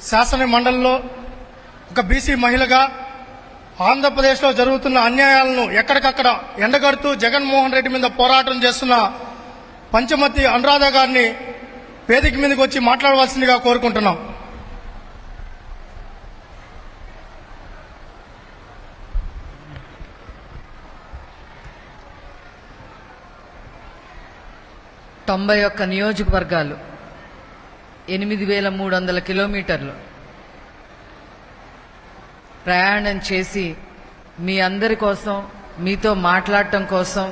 శాసన మండలిలో ఒక బీసీ మహిళగా ఆంధ్రప్రదేశ్లో జరుగుతున్న అన్యాయాలను ఎక్కడికక్కడ ఎండగడుతూ జగన్మోహన్ రెడ్డి మీద పోరాటం చేస్తున్న పంచమతి అనురాధ గారిని వేదిక మీదకి వచ్చి మాట్లాడవలసిందిగా కోరుకుంటున్నాం. తొంభై ఒక్క నియోజకవర్గాలు, 8,300 కిలోమీటర్లు ప్రయాణం చేసి మీ అందరి కోసం, మీతో మాట్లాడటం కోసం,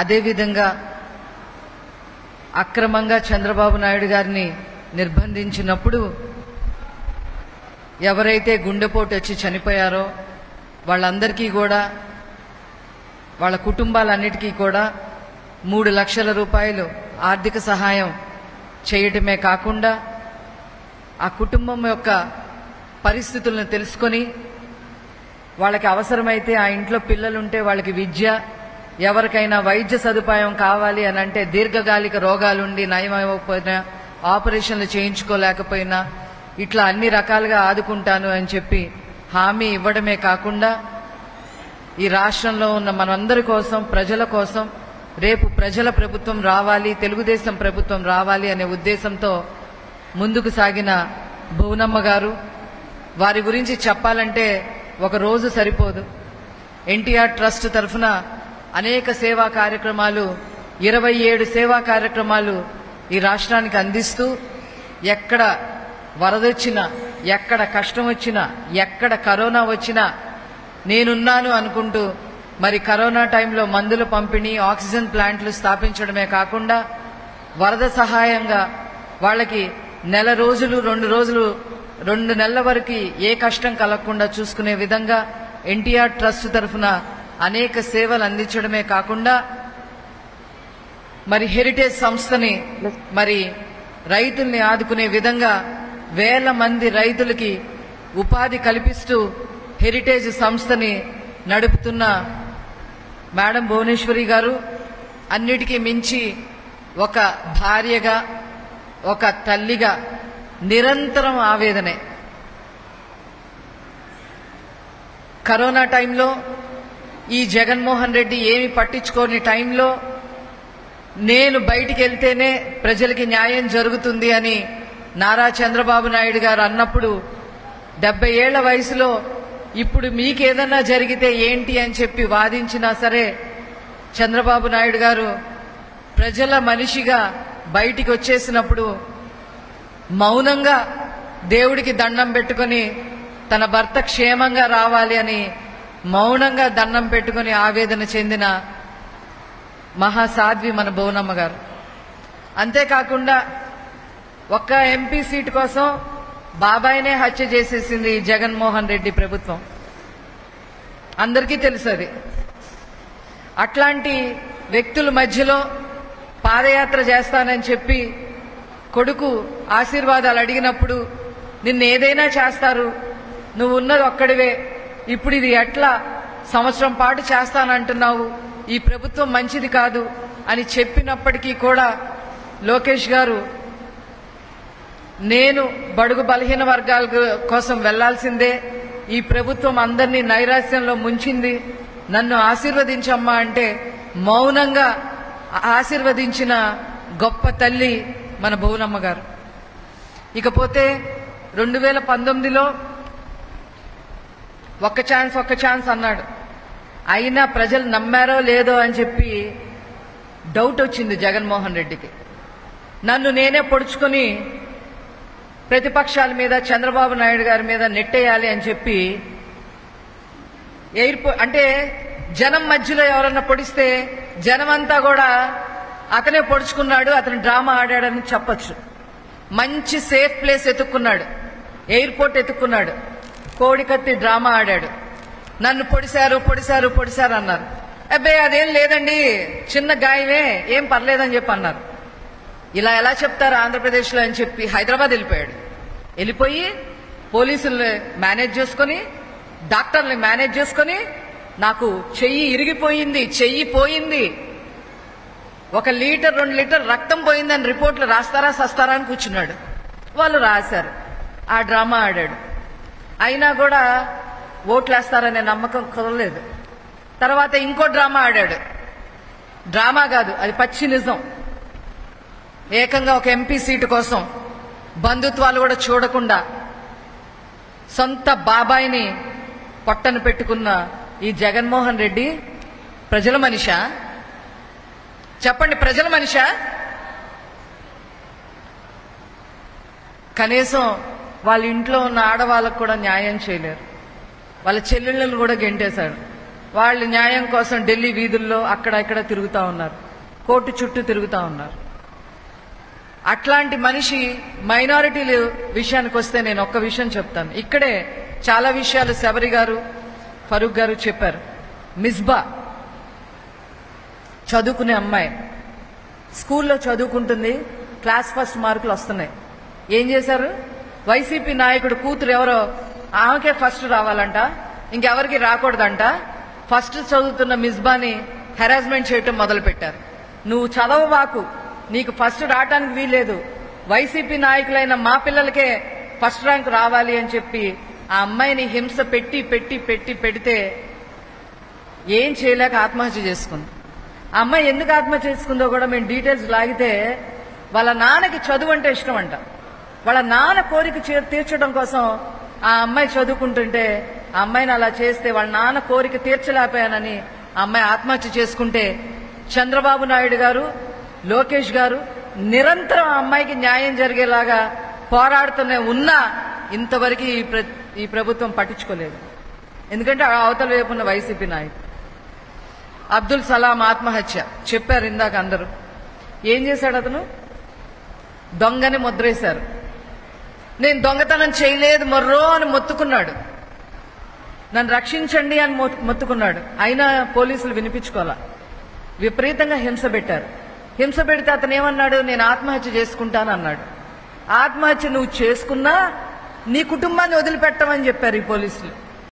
అదేవిధంగా అక్రమంగా చంద్రబాబు నాయుడు గారిని నిర్బంధించినప్పుడు ఎవరైతే గుండెపోటు వచ్చి చనిపోయారో వాళ్ళందరికీ కూడా, వాళ్ళ కుటుంబాలన్నిటికీ కూడా 3 లక్షల రూపాయలు ఆర్థిక సహాయం చేయటమే కాకుండా ఆ కుటుంబం యొక్క పరిస్థితులను తెలుసుకొని వాళ్ళకి అవసరమైతే ఆ ఇంట్లో పిల్లలుంటే వాళ్ళకి విద్య, ఎవరికైనా వైద్య సదుపాయం కావాలి అని అంటే దీర్ఘకాలిక రోగాలుండి నయమైపోయినా, ఆపరేషన్లు చేయించుకోలేకపోయినా ఇట్లా అన్ని రకాలుగా ఆదుకుంటాను అని చెప్పి హామీ ఇవ్వడమే కాకుండా ఈ రాష్ట్రంలో ఉన్న మనందరి కోసం, ప్రజల కోసం రేపు ప్రజల ప్రభుత్వం రావాలి, తెలుగుదేశం ప్రభుత్వం రావాలి అనే ఉద్దేశంతో ముందుకు సాగిన భువనమ్మ గారు. వారి గురించి చెప్పాలంటే ఒక రోజు సరిపోదు. ఎన్టీఆర్ ట్రస్ట్ తరఫున అనేక సేవా కార్యక్రమాలు, 27 సేవా కార్యక్రమాలు ఈ రాష్ట్రానికి అందిస్తూ ఎక్కడ వరదొచ్చినా, ఎక్కడ కష్టం వచ్చినా, ఎక్కడ కరోనా వచ్చినా నేనున్నాను అనుకుంటూ మరి కరోనా టైంలో మందుల పంపిణీ, ఆక్సిజన్ ప్లాంట్లు స్థాపించడమే కాకుండా వరద సహాయంగా వాళ్ళకి నెల రోజులు, 2 నెలల వరకు ఏ కష్టం కలగకుండా చూసుకునే విధంగా ఎన్టీఆర్ ట్రస్ట్ తరఫున అనేక సేవలు అందించడమే కాకుండా మరి హెరిటేజ్ సంస్థని మరి రైతుల్ని ఆదుకునే విధంగా వేల మంది రైతులకి ఉపాధి కల్పిస్తూ హెరిటేజ్ సంస్థని నడుపుతున్న మేడం భువనేశ్వరి గారు అన్నిటికీ మించి ఒక భార్యగా, ఒక తల్లిగా నిరంతరం ఆవేదనే. కరోనా టైంలో ఈ జగన్మోహన్ రెడ్డి ఏమి పట్టించుకోని టైంలో నేను బయటికి వెళ్తేనే ప్రజలకి న్యాయం జరుగుతుంది అని నారా చంద్రబాబు నాయుడు గారు అన్నప్పుడు 70 ఏళ్ల వయసులో ఇప్పుడు మీకేదన్నా జరిగితే ఏంటి అని చెప్పి వాదించినా సరే చంద్రబాబు నాయుడు గారు ప్రజల మనిషిగా బయటికి వచ్చేసినప్పుడు మౌనంగా దేవుడికి దండం పెట్టుకుని తన భర్త క్షేమంగా రావాలి అని మౌనంగా దండం పెట్టుకుని ఆవేదన చెందిన మహాసాధ్వి మన భువనమ్మ గారు. అంతేకాకుండా ఒక్క ఎంపీ సీటు కోసం బాబాయినే హత్య చేసేసింది ఈ జగన్మోహన్ రెడ్డి ప్రభుత్వం. అందరికీ తెలుసు అది. అట్లాంటి వ్యక్తుల మధ్యలో పాదయాత్ర చేస్తానని చెప్పి కొడుకు ఆశీర్వాదాలు అడిగినప్పుడు నిన్ను ఏదైనా చేస్తారు, నువ్వు ఉన్నది ఒక్కడివే, ఇప్పుడు ఇది ఎట్లా సంవత్సరం పాటు చేస్తానంటున్నావు, ఈ ప్రభుత్వం మంచిది కాదు అని చెప్పినప్పటికీ కూడా లోకేష్ గారు నేను బడుగు బలహీన వర్గాల కోసం వెళ్లాల్సిందే, ఈ ప్రభుత్వం అందరినీ నైరాశ్యంలో ముంచింది, నన్ను ఆశీర్వదించమ్మా అంటే మౌనంగా ఆశీర్వదించిన గొప్ప తల్లి మన భువనమ్మ గారు. ఇకపోతే 2019లో ఒక్క ఛాన్స్ అన్నాడు. అయినా ప్రజలు నమ్మారో లేదో అని చెప్పి డౌట్ వచ్చింది జగన్మోహన్ రెడ్డికి. నన్ను నేనే పొడుచుకొని ప్రతిపక్షాల మీద, చంద్రబాబు నాయుడు గారి మీద నెట్టేయాలి అని చెప్పి అంటే జనం మధ్యలో ఎవరన్నా పొడిస్తే జనమంతా కూడా అతనే పొడుచుకున్నాడు, అతను డ్రామా ఆడాడని చెప్పొచ్చు. మంచి సేఫ్ ప్లేస్ ఎత్తుక్కున్నాడు, ఎయిర్పోర్ట్ ఎత్తుక్కున్నాడు, కోడికత్తి డ్రామా ఆడాడు. నన్ను పొడిశారు అన్నారు. అబ్బాయి అదేం లేదండి, చిన్న గాయమే, ఏం పర్లేదని చెప్పి అన్నారు. ఇలా ఎలా చెప్తారు ఆంధ్రప్రదేశ్లో అని చెప్పి హైదరాబాద్ వెళ్ళిపోయి పోలీసుల్ని మేనేజ్ చేసుకుని, డాక్టర్ని మేనేజ్ చేసుకుని, నాకు చెయ్యి ఇరిగిపోయింది, చెయ్యి పోయింది, 1 లీటర్ 2 లీటర్ రక్తం పోయిందని రిపోర్ట్లు రాస్తారా సస్తారా అని కూర్చున్నాడు. వాళ్ళు రాశారు. ఆ డ్రామా ఆడాడు. అయినా కూడా ఓట్లేస్తారనే నమ్మకం కుదరలేదు. తర్వాత ఇంకో డ్రామా ఆడాడు. డ్రామా కాదు, అది పచ్చి నిజం. ఏకంగా ఒక ఎంపీ సీటు కోసం బంధుత్వాలు కూడా చూడకుండా సొంత బాబాయిని పొట్టను పెట్టుకున్న ఈ జగన్మోహన్ రెడ్డి ప్రజల మనిషా? చెప్పండి, ప్రజల మనిషా? కనీసం వాళ్ళ ఇంట్లో ఉన్న ఆడవాళ్ళకు కూడా న్యాయం చేయలేరు. వాళ్ళ చెల్లెళ్ళను కూడా గెంటేశాడు. వాళ్ళు న్యాయం కోసం ఢిల్లీ వీధుల్లో అక్కడ ఇక్కడ తిరుగుతూ ఉన్నారు, కోర్టు చుట్టూ తిరుగుతూ ఉన్నారు. అట్లాంటి మనిషి మైనారిటీల విషయానికి వస్తే నేను ఒక్క విషయం చెప్తాను. ఇక్కడే చాలా విషయాలు శబరి గారు, ఫరూక్ గారు చెప్పారు. మిస్బా చదువుకునే అమ్మాయి, స్కూల్లో చదువుకుంటుంది, క్లాస్ ఫస్ట్ మార్కులు వస్తున్నాయి. ఏం చేశారు? వైసీపీ నాయకుడు కూతురు ఎవరో, ఆమెకే ఫస్ట్ రావాలంట, ఇంకెవరికి రాకూడదంట. ఫస్ట్ చదువుతున్న మిస్బాని హెరాస్మెంట్ చేయటం మొదలుపెట్టారు. నువ్వు చదవబాకు, నీకు ఫస్ట్ రావటానికి వీల్లేదు, వైసీపీ నాయకులైన మా పిల్లలకే ఫస్ట్ ర్యాంక్ రావాలి అని చెప్పి ఆ అమ్మాయిని హింస పెడితే ఏం చేయలేక ఆత్మహత్య చేసుకుంది. ఆ అమ్మాయి ఎందుకు ఆత్మహత్య చేసుకుందో కూడా మేము డీటెయిల్స్ లాగితే, వాళ్ళ నాన్నకి చదువు అంటే ఇష్టం అంట. వాళ్ళ నాన్న కోరిక తీర్చడం కోసం ఆ అమ్మాయి చదువుకుంటుంటే, ఆ అమ్మాయిని అలా చేస్తే వాళ్ళ నాన్న కోరిక తీర్చలేకపోయానని ఆ అమ్మాయి ఆత్మహత్య చేసుకుంటే, చంద్రబాబు నాయుడు గారు, లోకేష్ గారు నిరంతరం ఆ అమ్మాయికి న్యాయం జరిగేలాగా పోరాడుతూనే ఉన్నా ఇంతవరకు ఈ ప్రభుత్వం పట్టించుకోలేదు. ఎందుకంటే అవతల వైపు ఉన్న వైసీపీ నాయకుడు. అబ్దుల్ సలాం ఆత్మహత్య చెప్పారు ఇందాక అందరూ. ఏం చేశాడు అతను? దొంగని ముద్రేశారు. నేను దొంగతనం చేయలేదు మొర్రో అని మొత్తుకున్నాడు. నన్ను రక్షించండి అని మొత్తుకున్నాడు. అయినా పోలీసులు వినిపించుకోవాలా, విపరీతంగా హింస పెట్టారు. హింస పెడితే అతను ఏమన్నాడు? నేను ఆత్మహత్య చేసుకుంటాను అన్నాడు. ఆత్మహత్య నువ్వు చేసుకున్నా నీ కుటుంబాన్ని వదిలిపెట్టమని చెప్పారు ఈ పోలీసులు.